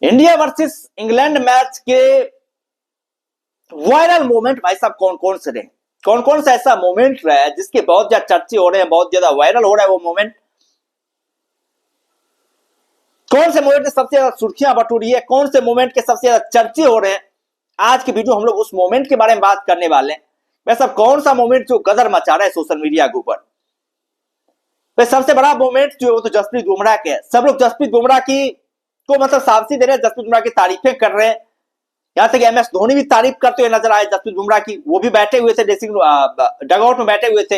India versus England match के viral moment भाई साहब कौन कौन से रहे, कौन कौन सा ऐसा मोमेंट रहा है जिसके बहुत ज्यादा चर्चे हो रहे हैं, बहुत ज्यादा वायरल हो रहा है वो मोमेंट। कौन से मोमेंट ने सबसे ज्यादा सुर्खियां बटोरी है, कौन से मोमेंट के सबसे ज्यादा चर्चे हो रहे हैं। आज की वीडियो हम लोग उस मोमेंट के बारे में बात करने वाले हैं। वैसे कौन सा मोमेंट जो गदर मचा रहा है सोशल मीडिया के ऊपर। सबसे बड़ा मोमेंट जो है वो तो जसप्रीत बुमराह के है। सब लोग जसप्रीत बुमराह की को मतलब शाबाशी दे रहे हैं, जसप्रीत बुमराह की तारीफें कर रहे हैं। यहां तक एमएस धोनी भी तारीफ करते हुए नजर आए जसप्रीत बुमराह की। वो भी बैठे हुए थे ड्रेसिंग डगआउट में बैठे हुए थे,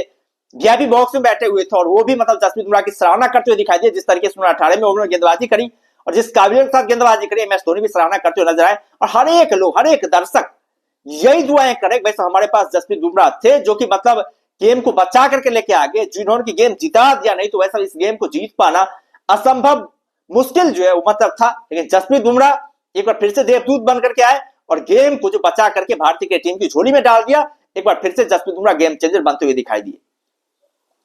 वीआईपी बॉक्स में बैठे हुए थे और वो भी मतलब जसप्रीत बुमराह की सराहना करते हुए दिखाई दिए। जिस तरीके से 18 में उन्होंने गेंदबाजी करी और जिस काबिलियत के साथ गेंदबाजी करी, एमएस धोनी भी सराहना करते हुए नजर आए। और हर एक लोग, हर एक दर्शक यही दुआएं करे वैसे हमारे पास जसप्रीत बुमराह थे जो कि मतलब गेम को बचा करके लेके आगे, जिन्होंने की गेम जिता दिया। नहीं तो वैसा इस गेम को जीत पाना असंभव, मुश्किल जो है वो मतलब था। लेकिन जसप्रीत बुमराह एक बार फिर से देवदूत बन करके आए और गेम को जो बचा करके भारतीय की टीम की झोली में डाल दिया। एक बार फिर से जसप्रीत बुमराह गेम चेंजर बनते हुए दिखाई दिए।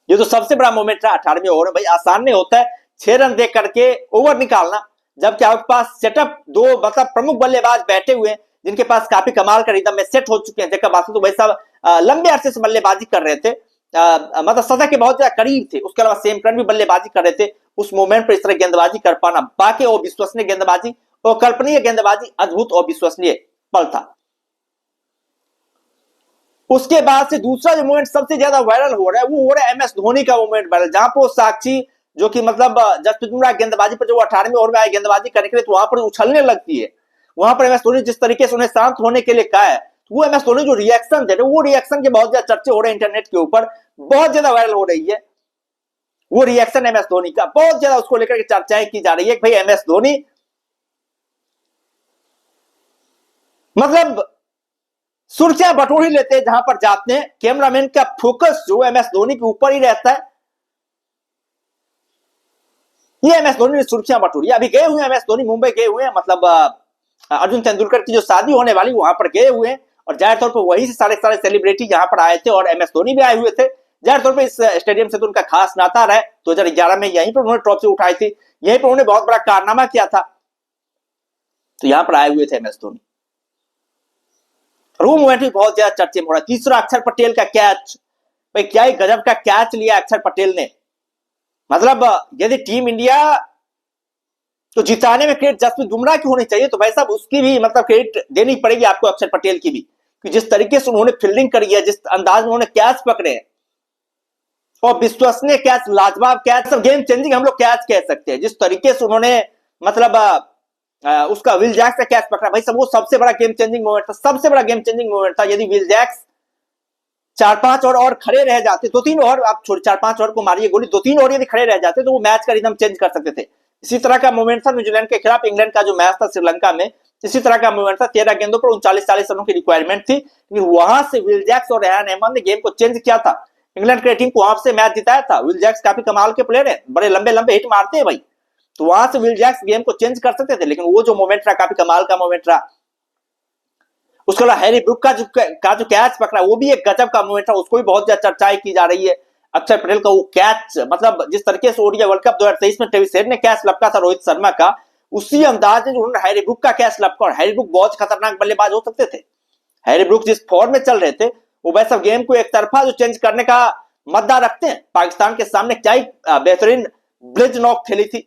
ये तो सबसे बड़ा मोमेंट रहा 18वें ओवर में। भाई आसान नहीं होता है 6 रन दे करके ओवर निकालना, जबकि आपके पास सेटअप दो मतलब प्रमुख बल्लेबाज बैठे हुए हैं जिनके पास काफी कमाल का रिदम में सेट हो चुके हैं। देखा बात तो भाई साहब लंबे अरसे से बल्लेबाजी कर रहे थे, मतलब सतह के बहुत ज्यादा करीब थे। उसके अलावा सेम करंट भी बल्लेबाजी कर रहे थे। उस मोमेंट पर इस तरह गेंदबाजी कर पाना बाकी और विश्वसनीय गेंदबाजी और कल्पनीय गेंदबाजी, अद्भुत और विश्वसनीय पल था। उसके बाद से दूसरा जो मोमेंट सबसे ज्यादा वायरल हो रहा है वो हो रहा है एमएस धोनी का मोमेंट वायरल, जहां पर साक्षी जो कि मतलब जसप्रीत बुमराह गेंदबाजी पर जो 18वें ओवर में आए गेंदबाजी करने के लिए, तो वहां पर उछलने लगती है। वहां पर एमएस धोनी जिस तरीके से उन्हें शांत होने के लिए कहा है, वो एमएस धोनी जो रिएक्शन दे रहे, वो रिएक्शन के बहुत ज्यादा चर्चे हो रहे हैं इंटरनेट के ऊपर, बहुत ज्यादा वायरल हो रही है वो रिएक्शन एमएस धोनी का। बहुत ज्यादा उसको लेकर के चर्चाएं की जा रही है कि भाई एमएस धोनी मतलब सुर्खियां बटोर ही लेते हैं जहां पर जाते हैं। कैमरामैन का फोकस जो एमएस धोनी के ऊपर ही रहता है। ये एमएस धोनी ने सुर्खियां बटोरी। अभी गए हुए एमएस धोनी मुंबई गए हुए हैं, मतलब अर्जुन तेंदुलकर की जो शादी होने वाली वहां पर गए हुए हैं और जाहिर तौर पर वही से सारे सेलिब्रिटी यहां पर आए थे और एमएस धोनी भी आए हुए थे। जाहिर तौर पर इस स्टेडियम से तो उनका खास नाता रहा है। 2011 में यहीं पर उन्होंने ट्रॉफी उठाई थी, यहीं पर उन्होंने बहुत बड़ा कारनामा किया था, तो यहां पर आए हुए थे एमएस धोनी। वो मोमेंट भी बहुत ज्यादा चर्चे में हो रहा है। तीसरा अक्षर पटेल का कैच, भाई क्या ही गजब का कैच लिया अक्षर पटेल ने। मतलब यदि टीम इंडिया तो जिताने में क्रेडिट जसप्रीत बुमराह की होनी चाहिए, तो भाई साहब उसकी भी मतलब क्रेडिट देनी पड़ेगी आपको अक्षर पटेल की भी, कि जिस तरीके से उन्होंने फील्डिंग करी है, जिस अंदाज में उन्होंने कैच पकड़े हैं और विश्वसनीय कैच, लाजवाब कैच, गेम चेंजिंग हम लोग कैच कह सकते हैं। जिस तरीके से उन्होंने मतलब उसका विल जैक्स का कैच पकड़ा, भाई सब वो सबसे बड़ा गेम चेंजिंग मोमेंट था, सबसे बड़ा गेम चेंजिंग मोमेंट था। यदि विल जैक्स 4-5 और खड़े रह जाते, 2-3 और आप छोड़ 4-5 और को मारिए गोली, 2-3 और यदि खड़े रह जाते तो वो मैच का रिदम चेंज कर सकते थे। इसी तरह का मोमेंट था न्यूजीलैंड के खिलाफ इंग्लैंड का जो मैच था श्रीलंका में, इसी तरह का मोमेंट था। 13 गेंदों पर 39-40 रनों की रिक्वायरमेंट थी, लेकिन वहां से विल जैक्स और रेहान अहमद ने गेम को चेंज किया था। इंग्लैंड की टीम को वहां से मैच जिताया था। विल जैक्स काफी कमाल के प्लेयर है, बड़े लंबे लंबे हिट मारते हैं भाई, तो वहां से विल जैक्स गेम को चेंज कर सकते थे। लेकिन वो जो मोमेंट रहा काफी कमाल का मोमेंट रहा। उसके अलावा हैरी ब्रुक का जो कैच पकड़ा वो भी एक गजब का मोमेंट था, उसको भी बहुत ज्यादा चर्चाएं की जा रही है। अक्षर पटेल का वो कैच, मतलब जिस तरीके से ओडीआई वर्ल्ड कप 2023 में ट्रेविस हेड ने कैच लपका था रोहित शर्मा का, उसी अंदाज में उन्होंने हैरी ब्रुक का कैच लपका। और हैरी ब्रुक बहुत खतरनाक बल्लेबाज हो सकते थे। हैरी ब्रुक जिस फॉर्म में चल रहे थे, वो वैसा गेम को एक तरफा जो चेंज करने का मद्दा रखते हैं। पाकिस्तान के सामने क्या ही बेहतरीन ब्लिज नॉक खेली थी।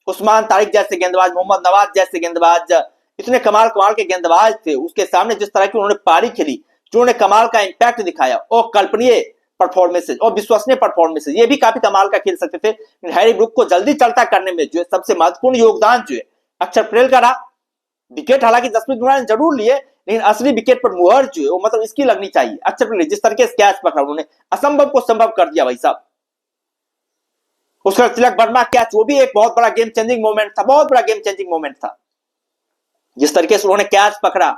उस्मान तारिक जैसे गेंदबाज, मोहम्मद नवाज जैसे गेंदबाज, इतने कमाल कमाल के गेंदबाज थे, उसके सामने जिस तरह की उन्होंने पारी खेली, जो उन्होंने कमाल का इंपैक्ट दिखाया और कल्पनीय परफॉर्मेंसेज और विश्वसनीय परफॉर्मेंसेज, ये भी काफी कमाल का खेल सकते थे। हैरी ब्रुक को जल्दी चलता करने में जो है सबसे महत्वपूर्ण योगदान जो है अक्षर पटेल का रहा। विकेट हालांकि जसप्रीत बुमराह ने जरूर लिए, लेकिन असली विकेट पर मुहर जो है वो मतलब इसकी लगनी चाहिए अक्षर पटेल। जिस तरीके से कैच पकड़ा उन्होंने, असंभव को संभव कर दिया भाई साहब। उसका तिलक वर्मा कैच, वो भी एक बहुत बड़ा गेम चेंजिंग मोमेंट था, बहुत बड़ा गेम चेंजिंग मोमेंट था। जिस तरीके से उन्होंने कैच पकड़ा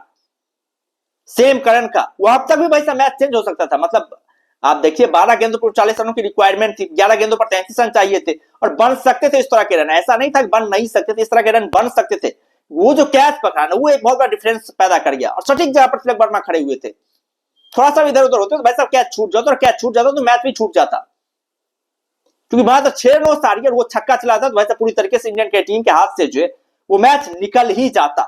सेम करन का, वो अब तक भी भाई साहब मैच चेंज हो सकता था। मतलब आप देखिए 12 गेंदों पर 40 रनों की रिक्वायरमेंट थी, 11 गेंदों पर 33 रन चाहिए थे और बन सकते थे इस तरह के रन। ऐसा नहीं था कि बन नहीं सकते थे, इस तरह के रन बन सकते थे। वो जो कैच पकड़ा ना, वो एक बहुत बड़ा डिफरेंस पैदा कर गया और सटीक जगह पर तिलक वर्मा खड़े हुए थे। थोड़ा सा इधर उधर होते तो भाई साहब कैच छूट जाता, और कैच छूट जाता तो मैच भी छूट जाता, क्योंकि वहां तो 6 रनों सारी और वो छक्का चला था तो वैसे पूरी तरीके से इंडियन की टीम के हाथ से जो है वो मैच निकल ही जाता।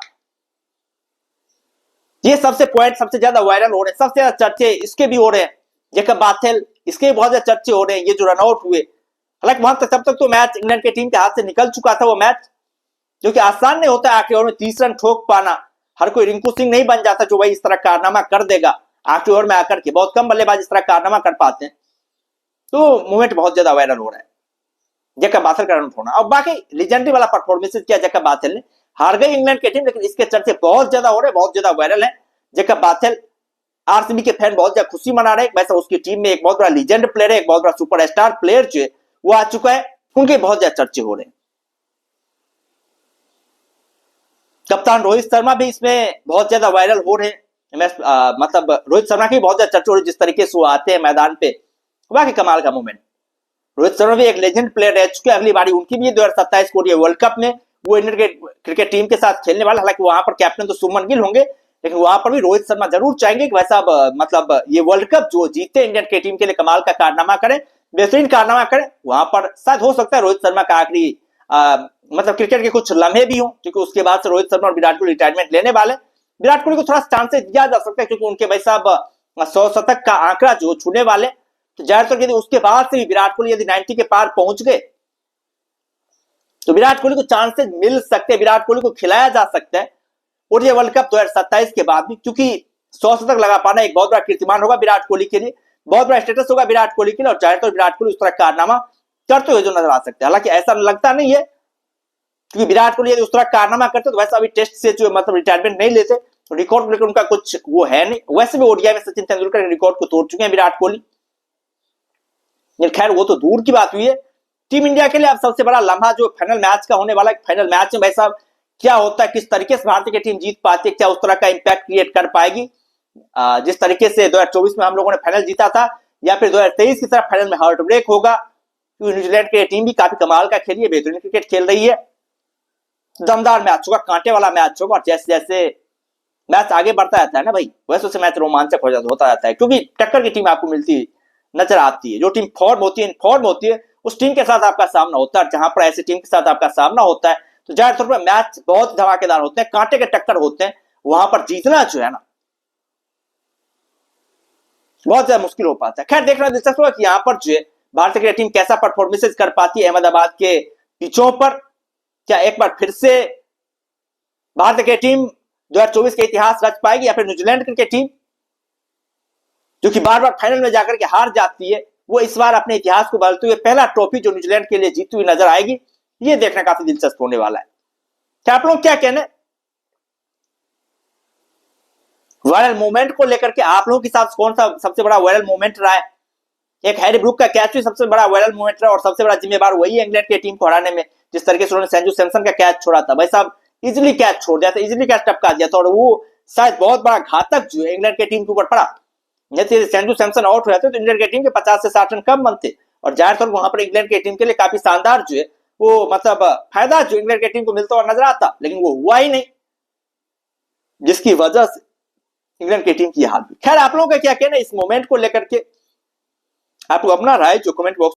ये सबसे पॉइंट सबसे ज्यादा वायरल हो रहे हैं, सबसे ज्यादा चर्चे इसके भी हो रहे हैं। जेकब बाथेल इसके भी बहुत ज्यादा चर्चे हो रहे हैं, ये जो रनआउट हुए। हालांकि वहां तक तब तक तो मैच इंग्लैंड की टीम के हाथ से निकल चुका था वो मैच, जो कि आसान नहीं होता आखिरी ओवर में 30 रन ठोक पाना। हर कोई रिंकू सिंह नहीं बन जाता जो भाई इस तरह कारनामा कर देगा आखिरी ओवर में आकर के, बहुत कम बल्लेबाज इस तरह कारनामा कर पाते हैं। तो मूवमेंट बहुत ज्यादा वायरल हो रहा है जेकब बाथेल का रन होना। और बाकी लीजेंडरी वाला परफॉर्मेंस किया जेकब बाथेल ने। हार गई इंग्लैंड की टीम, लेकिन इसके चर्चे बहुत ज्यादा हो रहे हैं, बहुत ज्यादा वायरल है। जेकब बाथेल, आरसीबी के फैन बहुत ज्यादा खुशी मना रहे हैं। वैसे उसकी टीम में एक बहुत बड़ा लीजेंड प्लेयर है, एक बहुत बड़ा सुपरस्टार प्लेयर जो है वो आ चुका है, उनके बहुत ज्यादा चर्चे हो रहे हैं। कप्तान रोहित शर्मा भी इसमें बहुत ज्यादा वायरल हो रहे हैं। मतलब रोहित शर्मा की बहुत ज्यादा चर्चा हो रही है, जिस तरीके से वो आते हैं मैदान पे, वाकई कमाल का मूवमेंट। रोहित शर्मा भी एक लेजेंड प्लेयर रह चुके हैं, अगली बारी उनकी भी 2027 को वर्ल्ड कप में वो इंडियन क्रिकेट टीम के साथ खेलने वाला। हालांकि वहां पर कैप्टन तो सुमन गिल होंगे, लेकिन वहां पर भी रोहित शर्मा जरूर चाहेंगे कि वैसा मतलब ये वर्ल्ड कप जो जीते इंडियन क्रिकेट टीम के लिए, कमाल का कारनामा करें, बेहतरीन कारनामा करें। वहां पर शायद हो सकता है रोहित शर्मा का आखिरी मतलब क्रिकेट के कुछ लम्हे भी हों, क्योंकि उसके बाद से रोहित शर्मा और विराट कोहली रिटायरमेंट लेने वाले। विराट कोहली को थोड़ा चांसेस दिया जा सकता है, क्योंकि उनके भाई साहब 100 शतक का आंकड़ा जो छूने वाले, तो ज्यादातर यदि उसके बाद से भी विराट कोहली यदि 90 के पार पहुंच गए तो विराट कोहली को चांसेस मिल सकते हैं, विराट कोहली को खिलाया जा सकता है। और ये वर्ल्ड कप 2027 के बाद भी, क्योंकि 100 शतक लगा पाना एक बहुत बड़ा कीर्तिमान होगा विराट कोहली के लिए, बहुत बड़ा स्टेटस होगा विराट कोहली के लिए, और ज्यादातर विराट कोहली उस तरह कारनामा करते हुए जो नजर आ सकते हैं। हालांकि ऐसा लगता नहीं है, क्योंकि विराट कोहली यदि उस तरह कारनामा करते तो वैसे अभी टेस्ट से जो मतलब रिटायरमेंट नहीं लेते, तो रिकॉर्ड लेकर उनका कुछ वो है नहीं। वैसे भी ओडीआई में सचिन तेंदुलकर के रिकॉर्ड को तोड़ चुके हैं विराट कोहली। खैर वो तो दूर की बात हुई है। टीम इंडिया के लिए अब सबसे बड़ा लम्हा जो फाइनल मैच का होने वाला है, फाइनल मैच में भाई साहब क्या होता है, किस तरीके से भारतीय की टीम जीत पाती है, क्या उस तरह का इंपैक्ट क्रिएट कर पाएगी जिस तरीके से 2024 में हम लोगों ने फाइनल जीता था, या फिर 2023 की तरफ फाइनल में हार्ट ब्रेक होगा। क्योंकि न्यूजीलैंड की टीम भी काफी कमाल का खेली है, बेहतरीन क्रिकेट खेल रही है। दमदार मैच होगा, कांटे वाला मैच होगा, और जैसे जैसे मैच आगे बढ़ता जाता है ना भाई, वैसे वैसे मैच रोमांचक होता जाता है, क्योंकि टक्कर की टीम आपको मिलती नजर आती है। जो टीम फॉर्म होती है, इनफॉर्म होती है, उस टीम के साथ आपका सामना होता है। जहां पर ऐसी टीम के साथ आपका सामना होता है तो ज्यादातर पर मैच बहुत धमाकेदार होते हैं, कांटे के टक्कर होते हैं। वहां पर जीतना जो है ना बहुत ज्यादा मुश्किल हो पाता है। खैर देखना दिलचस्प होगा कि यहाँ पर जो है भारतीय क्रिकेट टीम कैसा परफॉर्मेंसेस कर पाती है अहमदाबाद के पिचों पर। क्या एक बार फिर से भारतीय क्रिकेट टीम 2024 के इतिहास रच पाएगी, या फिर न्यूजीलैंड क्रिकेट टीम जो कि बार बार फाइनल में जाकर के हार जाती है, वो इस बार अपने इतिहास को बदलते हुए पहला ट्रॉफी जो न्यूजीलैंड के लिए जीती हुई नजर आएगी। ये देखना काफी दिलचस्प होने वाला है। क्या आप लोग क्या कहने वायरल मूवमेंट को लेकर के, आप लोगों के साथ कौन सा सबसे बड़ा वायरल मूवमेंट रहा है? एक हैरी ब्रूक का कैच भी सबसे बड़ा वायरल मूवमेंट रहा, और सबसे बड़ा जिम्मेवार वही है इंग्लैंड की टीम को हराने में, जिस तरीके से उन्होंने संजू सैमसन का कैच छोड़ा था। भाई साहब इजिली कैच छोड़ दिया था, इजिली कैच टपका दिया था, और वो शायद बहुत बड़ा घातक जो है इंग्लैंड की टीम के ऊपर पड़ा। यदि संजू सैमसन आउट हो जाते तो इंग्लैंड की टीम के 50 से 60 रन कम बनते, और ज्यादातर वहां पर इंग्लैंड की टीम के लिए काफी शानदार जो है वो मतलब फायदा जो इंग्लैंड की टीम को मिलता हुआ नजर आता, लेकिन वो हुआ ही नहीं, जिसकी वजह से इंग्लैंड की टीम की हाल हुई। खैर आप लोगों का क्या कहना इस मोमेंट को लेकर के? आप अपना राय जो कमेंट बॉक्स